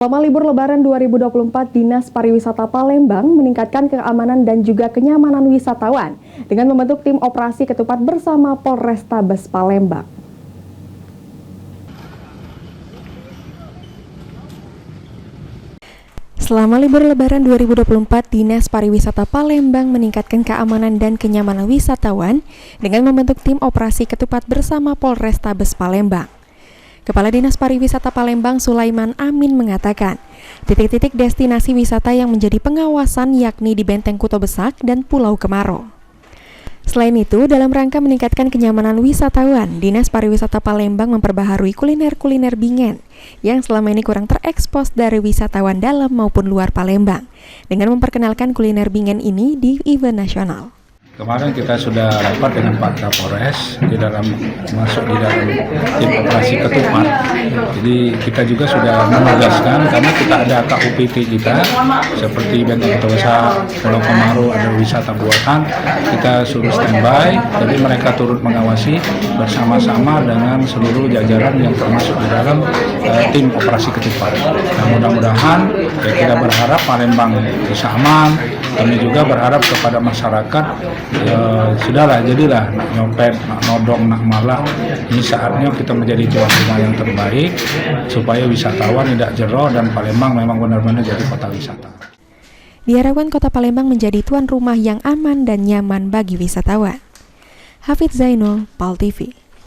Selama libur Lebaran 2024, Dinas Pariwisata Palembang meningkatkan keamanan dan juga kenyamanan wisatawan dengan membentuk tim operasi ketupat bersama Polrestabes Palembang. Selama libur Lebaran 2024, Dinas Pariwisata Palembang meningkatkan keamanan dan kenyamanan wisatawan dengan membentuk tim operasi ketupat bersama Polrestabes Palembang. Kepala Dinas Pariwisata Palembang Sulaiman Amin mengatakan, titik-titik destinasi wisata yang menjadi pengawasan yakni di Benteng Kuto Besak dan Pulau Kemarau. Selain itu, dalam rangka meningkatkan kenyamanan wisatawan, Dinas Pariwisata Palembang memperbaharui kuliner-kuliner Bingen yang selama ini kurang terekspos dari wisatawan dalam maupun luar Palembang, dengan memperkenalkan kuliner Bingen ini di event nasional. Kemarin kita sudah rapat dengan Pak Kapolres masuk di dalam tim operasi ketupat. Jadi kita juga sudah menugaskan karena kita ada KUPT kita seperti Benteng Kuto Besak, Pulau Kemarau, ada wisata buatan. Kita suruh standby, jadi mereka turut mengawasi bersama-sama dengan seluruh jajaran yang termasuk di dalam tim operasi ketupat. Nah, mudah-mudahan kita berharap Palembang bisa aman. Kami juga berharap kepada masyarakat, sudahlah, jadilah nak nyopet, nak nodong, nak malah. Ini saatnya kita menjadi tuan rumah yang terbaik supaya wisatawan tidak jero dan Palembang memang benar-benar jadi kota wisata. Diharapkan kota Palembang menjadi tuan rumah yang aman dan nyaman bagi wisatawan. Hafidz Zainul, PAL TV.